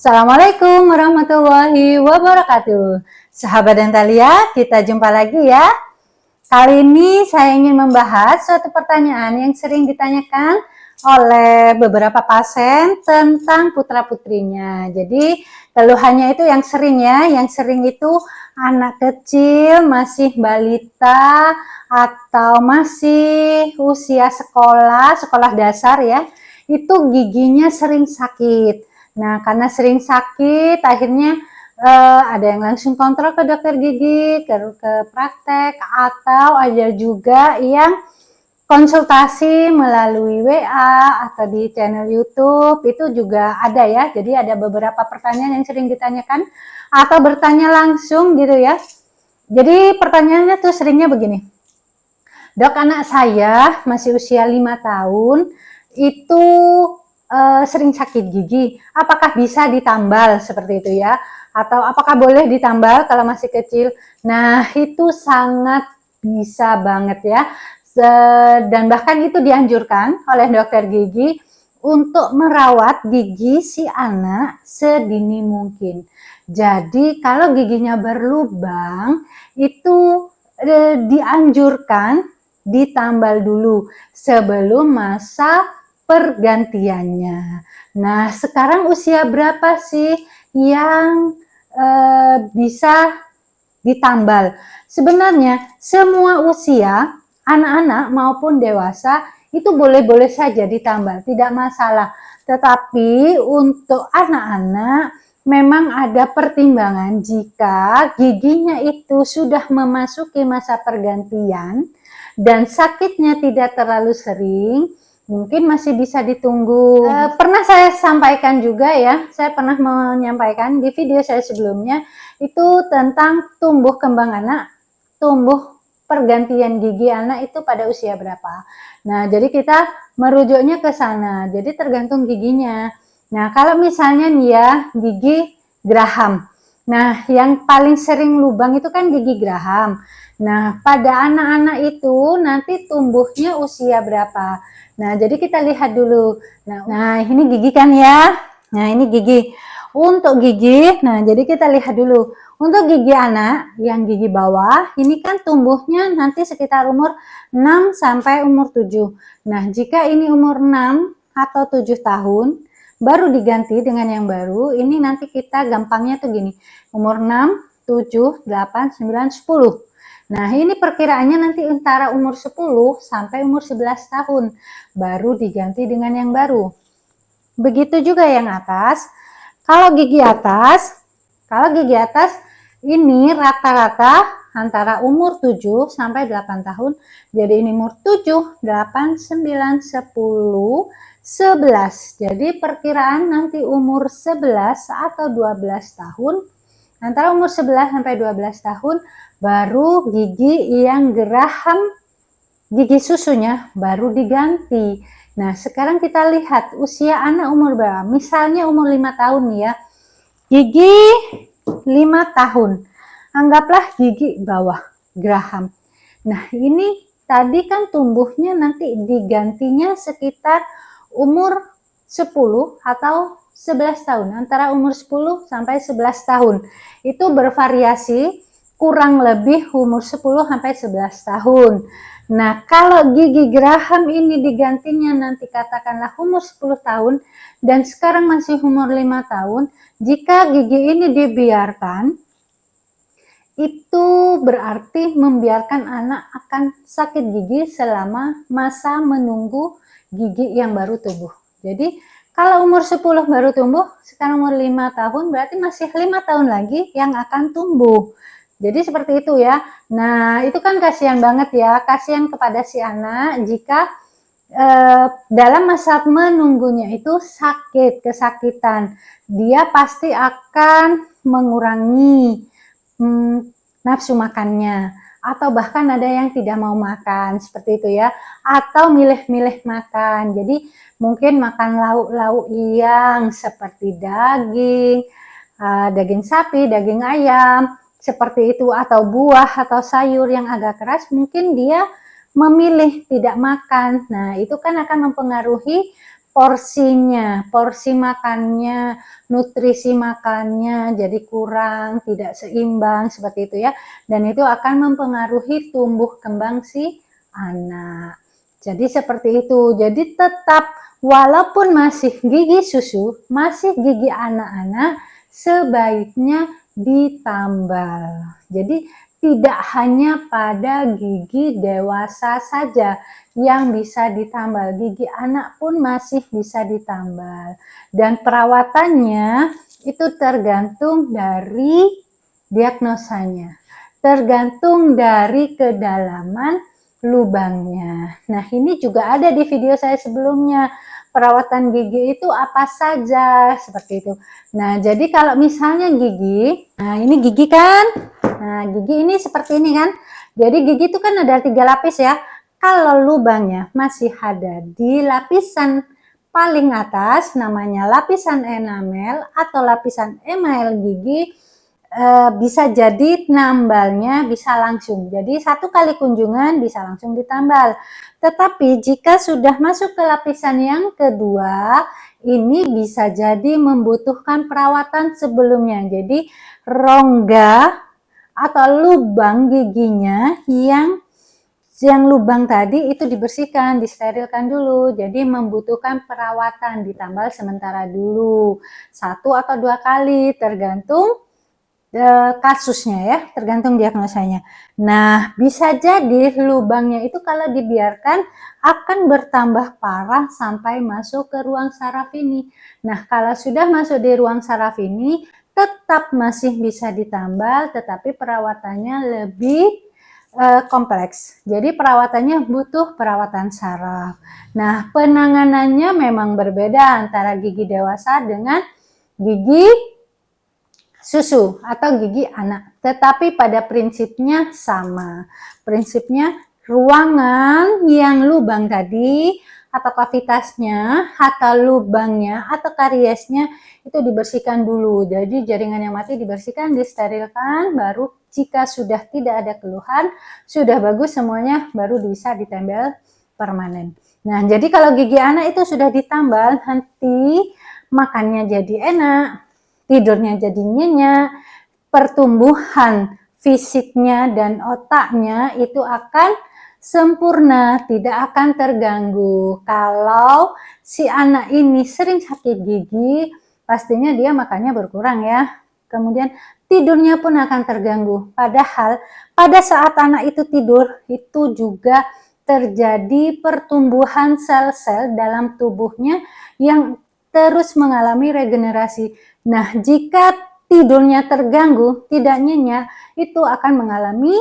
Assalamualaikum warahmatullahi wabarakatuh. Sahabat Dentalia, kita jumpa lagi ya. Kali ini saya ingin membahas suatu pertanyaan yang sering ditanyakan oleh beberapa pasien tentang putra-putrinya. Jadi keluhannya itu yang sering ya, yang sering itu anak kecil, masih balita, atau masih usia sekolah dasar ya, itu giginya sering sakit. Nah, karena sering sakit, akhirnya ada yang langsung kontrol ke dokter gigi, ke praktek, atau ada juga yang konsultasi melalui WA atau di channel YouTube, itu juga ada ya. Jadi ada beberapa pertanyaan yang sering ditanyakan atau bertanya langsung gitu ya. Jadi pertanyaannya tuh seringnya begini, dok, anak saya masih usia 5 tahun, itu sering sakit gigi, apakah bisa ditambal seperti itu ya, atau apakah boleh ditambal kalau masih kecil? Nah, itu sangat bisa banget ya, dan bahkan itu dianjurkan oleh dokter gigi untuk merawat gigi si anak sedini mungkin. Jadi kalau giginya berlubang itu dianjurkan ditambal dulu sebelum masa pergantiannya. Nah, sekarang usia berapa sih yang bisa ditambal? Sebenarnya semua usia, anak-anak maupun dewasa, itu boleh-boleh saja ditambal, tidak masalah. Tetapi untuk anak-anak memang ada pertimbangan jika giginya itu sudah memasuki masa pergantian dan sakitnya tidak terlalu sering, mungkin masih bisa ditunggu. Pernah saya sampaikan juga ya, saya pernah menyampaikan di video saya sebelumnya, itu tentang tumbuh kembang anak, tumbuh pergantian gigi anak itu pada usia berapa. Nah, jadi kita merujuknya ke sana, jadi tergantung giginya. Nah, kalau misalnya nih ya, gigi geraham. Nah, yang paling sering lubang itu kan gigi geraham. Nah, pada anak-anak itu nanti tumbuhnya usia berapa. Nah, jadi kita lihat dulu. Nah, ini gigi kan ya. Nah, ini gigi. Untuk gigi, nah jadi kita lihat dulu. Untuk gigi anak yang gigi bawah, ini kan tumbuhnya nanti sekitar umur 6 sampai umur 7. Nah, jika ini umur 6 atau 7 tahun, baru diganti dengan yang baru. Ini nanti kita gampangnya tuh gini. Umur 6, 7, 8, 9, 10. Nah, ini perkiraannya nanti antara umur 10 sampai umur 11 tahun baru diganti dengan yang baru. Begitu juga yang atas. Kalau gigi atas ini rata-rata antara umur 7 sampai 8 tahun. Jadi ini umur 7, 8, 9, 10, 11. Jadi perkiraan nanti umur 11 atau 12 tahun, antara umur 11 sampai 12 tahun baru gigi yang geraham, gigi susunya baru diganti. Nah, sekarang kita lihat usia anak umur berapa. Misalnya umur 5 tahun nih ya. Gigi 5 tahun. Anggaplah gigi bawah, geraham. Nah, ini tadi kan tumbuhnya nanti digantinya sekitar umur 10 atau 11 tahun. Antara umur 10 sampai 11 tahun. Itu bervariasi, kurang lebih umur 10 sampai 11 tahun. Nah, kalau gigi geraham ini digantinya nanti katakanlah umur 10 tahun dan sekarang masih umur 5 tahun, jika gigi ini dibiarkan, itu berarti membiarkan anak akan sakit gigi selama masa menunggu gigi yang baru tumbuh. Jadi, kalau umur 10 baru tumbuh, sekarang umur 5 tahun, berarti masih 5 tahun lagi yang akan tumbuh. Jadi seperti itu ya. Nah, itu kan kasihan banget ya, kasihan kepada si anak jika dalam masa menunggunya itu sakit, kesakitan. Dia pasti akan mengurangi nafsu makannya. Atau bahkan ada yang tidak mau makan, seperti itu ya. Atau milih-milih makan. Jadi mungkin makan lauk-lauk yang seperti daging, daging sapi, daging ayam, seperti itu, atau buah atau sayur yang agak keras, mungkin dia memilih tidak makan. Nah, itu kan akan mempengaruhi porsinya, porsi makannya, nutrisi makannya jadi kurang, tidak seimbang seperti itu ya. Dan itu akan mempengaruhi tumbuh kembang si anak. Jadi seperti itu. Jadi tetap walaupun masih gigi susu, masih gigi anak-anak, sebaiknya ditambal. Jadi tidak hanya pada gigi dewasa saja yang bisa ditambal, gigi anak pun masih bisa ditambal. Dan perawatannya itu tergantung dari diagnosanya, tergantung dari kedalaman lubangnya. Nah, ini juga ada di video saya sebelumnya. Perawatan gigi itu apa saja, seperti itu. Nah, jadi kalau misalnya gigi, nah ini gigi kan, nah gigi ini seperti ini kan. Jadi gigi itu kan ada 3 lapis ya. Kalau lubangnya masih ada di lapisan paling atas, namanya lapisan enamel atau lapisan email gigi, bisa jadi nambalnya bisa langsung. Jadi 1 kali kunjungan bisa langsung ditambal. Tetapi jika sudah masuk ke lapisan yang kedua, ini bisa jadi membutuhkan perawatan sebelumnya. Jadi rongga atau lubang giginya yang lubang tadi itu dibersihkan, disterilkan dulu. Jadi membutuhkan perawatan, ditambal sementara dulu 1 atau 2 kali tergantung kasusnya ya, tergantung diagnosanya. Nah, bisa jadi lubangnya itu kalau dibiarkan akan bertambah parah sampai masuk ke ruang saraf ini. Nah, kalau sudah masuk di ruang saraf ini, tetap masih bisa ditambal, tetapi perawatannya lebih kompleks. Jadi perawatannya butuh perawatan saraf. Nah, penanganannya memang berbeda antara gigi dewasa dengan gigi susu atau gigi anak, tetapi pada prinsipnya sama. Prinsipnya ruangan yang lubang tadi atau kavitasnya atau lubangnya atau kariesnya itu dibersihkan dulu. Jadi jaringan yang mati dibersihkan, disterilkan, baru jika sudah tidak ada keluhan, sudah bagus semuanya, baru bisa ditambal permanen. Nah, jadi kalau gigi anak itu sudah ditambal, nanti makannya jadi enak, tidurnya jadi nyenyak, pertumbuhan fisiknya dan otaknya itu akan sempurna, tidak akan terganggu. Kalau si anak ini sering sakit gigi, pastinya dia makannya berkurang ya. Kemudian tidurnya pun akan terganggu. Padahal pada saat anak itu tidur, itu juga terjadi pertumbuhan sel-sel dalam tubuhnya yang terus mengalami regenerasi. Nah, jika tidurnya terganggu, tidak nyenyak, itu akan mengalami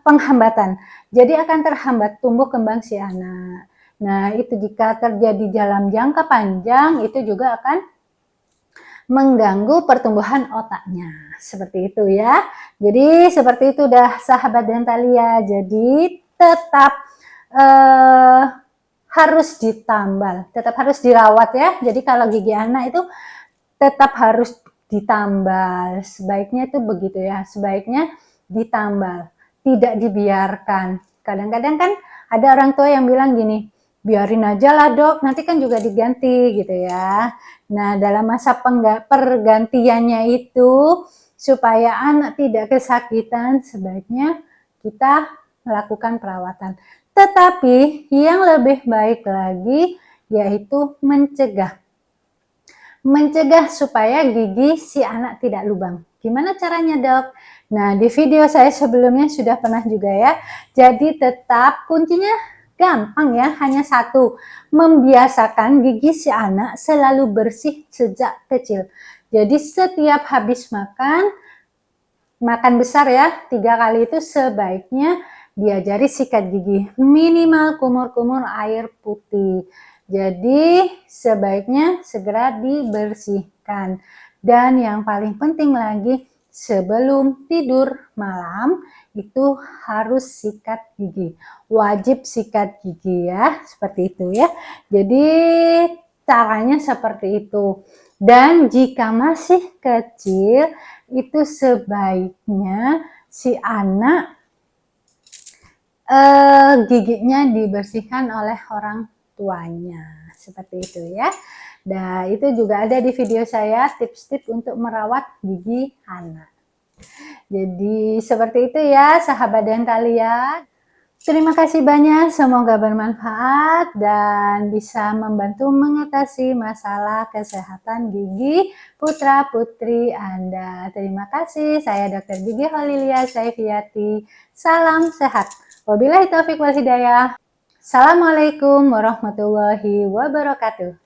penghambatan. Jadi akan terhambat tumbuh kembang si anak. Nah, itu jika terjadi dalam jangka panjang, itu juga akan mengganggu pertumbuhan otaknya. Seperti itu ya. Jadi seperti itu dah sahabat Dentalia. Jadi tetap harus ditambal, tetap harus dirawat ya. Jadi kalau gigi anak itu tetap harus ditambal. Sebaiknya itu begitu ya. Sebaiknya ditambal, tidak dibiarkan. Kadang-kadang kan ada orang tua yang bilang gini, biarin aja lah dok, nanti kan juga diganti gitu ya. Nah, dalam masa pergantiannya itu, supaya anak tidak kesakitan, sebaiknya kita melakukan perawatan. Tetapi yang lebih baik lagi yaitu mencegah. Mencegah supaya gigi si anak tidak lubang. Gimana caranya dok? Nah, di video saya sebelumnya sudah pernah juga ya. Jadi tetap kuncinya gampang ya, hanya satu. Membiasakan gigi si anak selalu bersih sejak kecil. Jadi setiap habis makan besar ya, 3 kali itu sebaiknya diajari sikat gigi. Minimal kumur-kumur air putih. Jadi sebaiknya segera dibersihkan. Dan yang paling penting lagi, sebelum tidur malam itu harus sikat gigi. Wajib sikat gigi ya, seperti itu ya. Jadi caranya seperti itu. Dan jika masih kecil, itu sebaiknya si anak giginya dibersihkan oleh orang tuanya. Seperti itu ya. Dan itu juga ada di video saya, tips-tips untuk merawat gigi anak. Jadi seperti itu ya sahabat Dentalia. Terima kasih banyak, semoga bermanfaat dan bisa membantu mengatasi masalah kesehatan gigi putra-putri Anda. Terima kasih, saya Dr. Gigi Holilia Saifiati. Salam sehat. Wabillahi taufiq wal hidayah. Assalamualaikum warahmatullahi wabarakatuh.